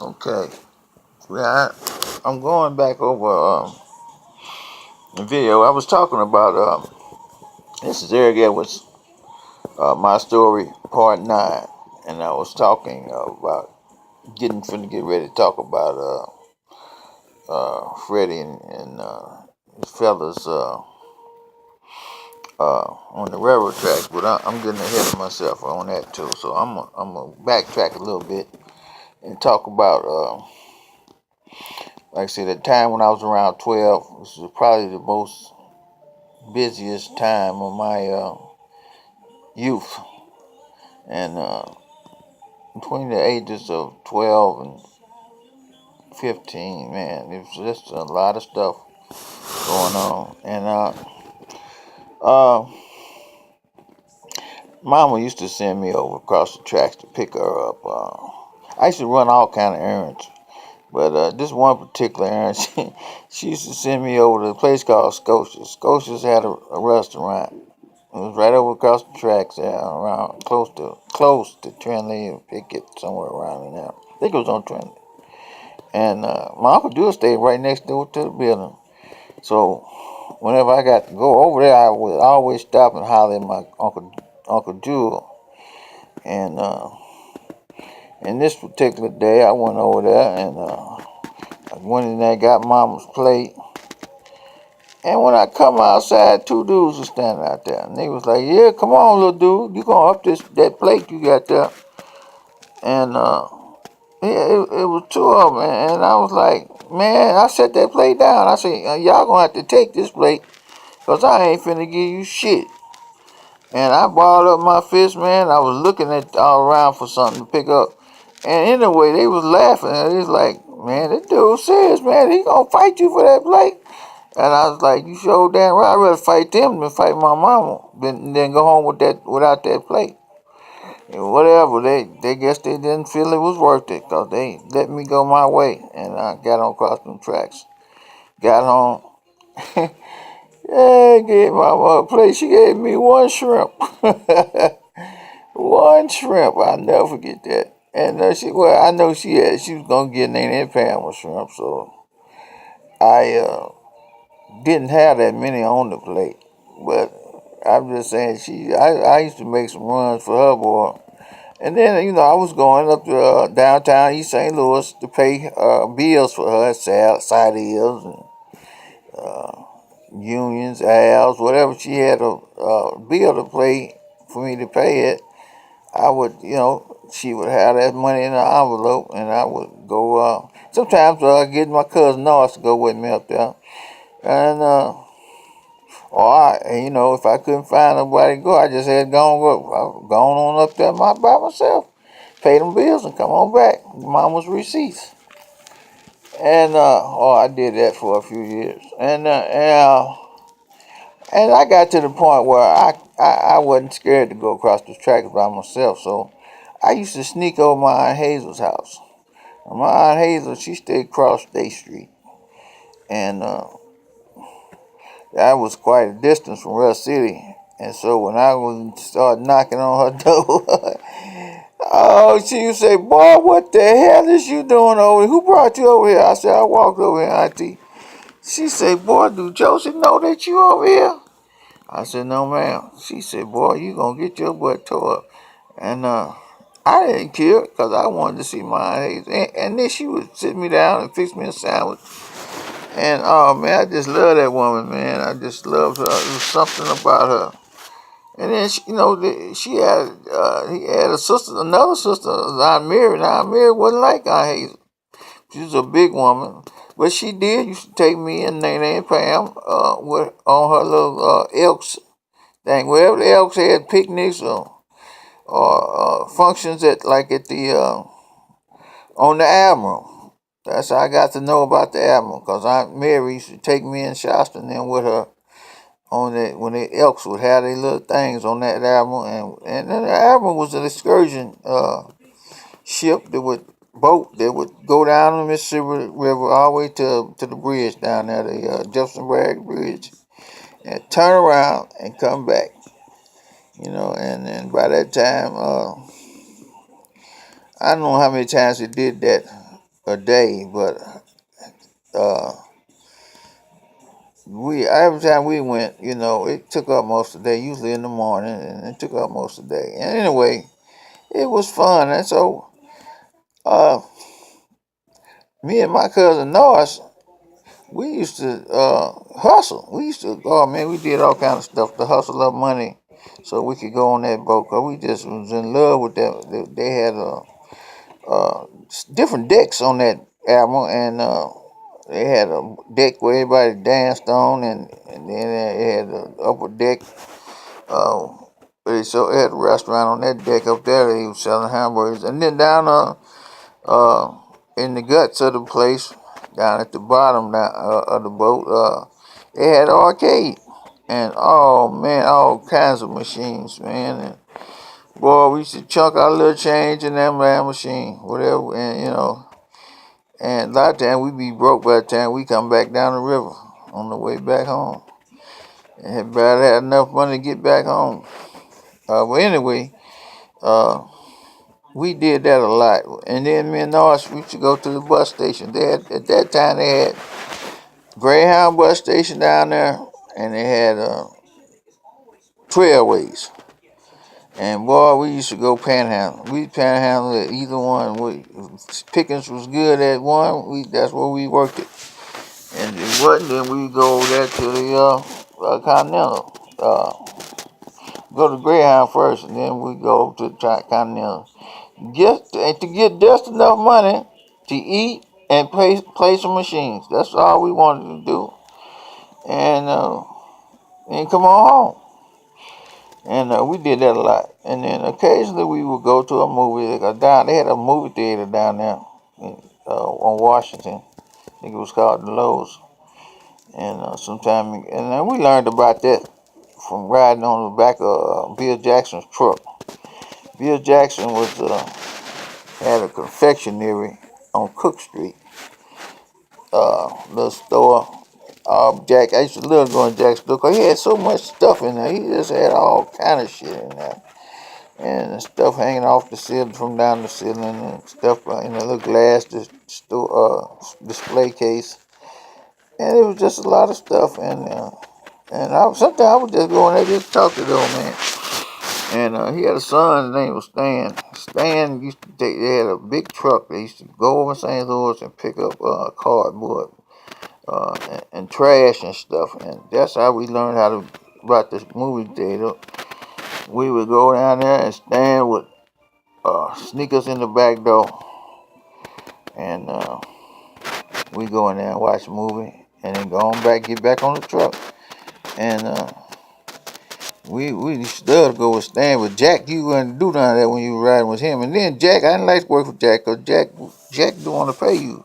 Okay. Yeah, I'm going back over the video. I was talking about this is Eric Edwards, my story part 9, and I was talking about finna get ready to talk about Freddie and his fellas on the railroad tracks, but I'm getting ahead of myself on that too. So I'm gonna backtrack a little bit and talk about like I said, the time when I was around 12. This was probably the most busiest time of my youth, and between the ages of 12 and 15, man, it was just a lot of stuff going on. And uh, Mama used to send me over across the tracks to pick her up. I used to run all kind of errands, but this one particular errand, she used to send me over to a place called Scotia's. Scotia's had a restaurant. It was right over across the tracks there, around close to Trinity and Pickett, somewhere around in there. I think it was on Trinity. And my Uncle Jewel stayed right next door to the building. So whenever I got to go over there, I would always stop and holler at my Uncle Jewel. And this particular day, I went over there and I went in there, got Mama's plate. And when I come outside, two dudes were standing out there. And they was like, "Yeah, come on, little dude. You gonna up that plate you got there." And yeah, it was two of them. And I was like, "Man," I set that plate down. I said, "Y'all gonna have to take this plate, 'cause I ain't finna give you shit." And I balled up my fist, man. I was looking at all around for something to pick up. And anyway, they was laughing. And it was like, "Man, this dude serious, man. He gonna fight you for that plate." And I was like, "You sure damn right. I'd rather fight them than fight my mama than go home without that plate." And whatever, they guess they didn't feel it was worth it, 'cause they let me go my way. And I got on across them tracks. Got home. Yeah, gave my mother a plate. She gave me one shrimp. One shrimp. I'll never forget that. And I know she was gonna get Nene Pam with shrimp, so I didn't have that many on the plate. But I'm just saying, I used to make some runs for her, boy. And then, I was going up to downtown East St. Louis to pay bills for her, side deals and unions, Al's, whatever she had a bill to pay for me to pay it. I would, she would have that money in an envelope, and I would go. Sometimes get my cousin Norris to go with me up there, and if I couldn't find nobody to go, I just had gone on up there by myself, pay them bills, and come on back. Mama's receipts, and I did that for a few years, and I got to the point where I wasn't scared to go across the tracks by myself, so I used to sneak over my Aunt Hazel's house. And my Aunt Hazel, she stayed across State Street, and that was quite a distance from Rush City. And so when I would start knocking on her door, oh, she would say, "Boy, what the hell is you doing over here? Who brought you over here?" I said, "I walked over here, Auntie." She said, "Boy, do Joseph know that you over here?" I said, "No, ma'am." She said, "Boy, you gonna get your butt tore up." And I didn't care, because I wanted to see my Aunt Hazel. And then she would sit me down and fix me a sandwich. And oh man, I just love that woman, man. I just loved her. There was something about her. And then he had another sister, Aunt Mary. Now Aunt Mary wasn't like Aunt Hazel. She was a big woman, but she did used to take me and Nene and Pam on her little Elks thing. Wherever the Elks had picnics or functions at the on the Admiral. That's how I got to know about the Admiral, because Aunt Mary used to take me and Shasta and them with her on that when the Elks would have their little things on that Admiral, and then the Admiral was an excursion ship that would go down the Mississippi River all the way to the bridge down there, the Jefferson Bragg Bridge, and turn around and come back. And then by that time, I don't know how many times it did that, a day, but uh, we every time we went, it took up most of the day. Usually in the morning, and it took up most of the day. And anyway, it was fun, and so uh, me and my cousin Norris, we used to hustle. We used to, oh man, we did all kind of stuff to hustle up money so we could go on that boat. Cause we just was in love with that. They had different decks on that album, and they had a deck where everybody danced on, and then they had the upper deck. Uh, they had a restaurant on that deck up there. They was selling hamburgers, and then down uh, in the guts of the place, down at the bottom of the boat, they had arcade, and oh man, all kinds of machines, man. And boy, we used to chunk our little change in that man machine, whatever, and and a lot of times we be broke by the time we come back down the river on the way back home. And had barely had enough money to get back home. But anyway, uh, we did that a lot. And then me and Norris, we used to go to the bus station. At that time, they had Greyhound bus station down there, and they had Trailways. And boy, we used to go panhandle. We panhandle at either one. Pickens was good at one. That's where we worked it. And if it wasn't, then we go over there to the Continental. Go to Greyhound first, and then we go to the Continental. To get just enough money to eat and play some machines. That's all we wanted to do. And come on home. And we did that a lot. And then occasionally we would go to a movie. They had a movie theater down there on Washington. I think it was called the Lowe's. And we learned about that from riding on the back of Bill Jackson's truck. Bill Jackson had a confectionery on Cook Street, little store. I used to love going to Jack's store because he had so much stuff in there. He just had all kind of shit in there. And stuff hanging off the ceiling from down the ceiling and stuff in a little glass display case. And it was just a lot of stuff. Sometimes I would just go in there just talk to the old man. And he had a son, his name was Stan. Stan they had a big truck. They used to go over St. Louis and pick up cardboard and trash and stuff. And that's how we learned about this movie theater. We would go down there and Stan would sneak us in the back door. And we go in there and watch a movie. And then go on back, get back on the truck. And we still go with Stan, but Jack, you wouldn't do none of that when you were riding with him. And then Jack, I didn't like to work with Jack, because Jack don't want to pay you.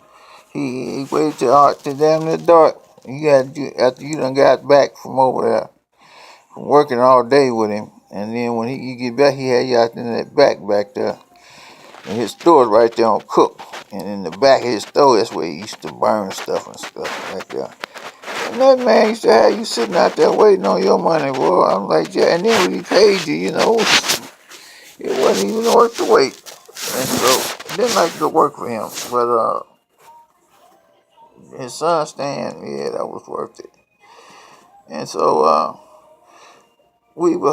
He waited till damn near dark. After you done got back from over there, from working all day with him. And then when you get back, he had you out in that back there. And his store's right there on Cook. And in the back of his store, that's where he used to burn stuff and stuff right there. And that man used to have you sitting out there waiting on your money, boy. I'm like, yeah. And then when he paid you, it wasn't even worth the wait. And so I didn't like to go work for him. But his son Stan, yeah, that was worth it. And so we were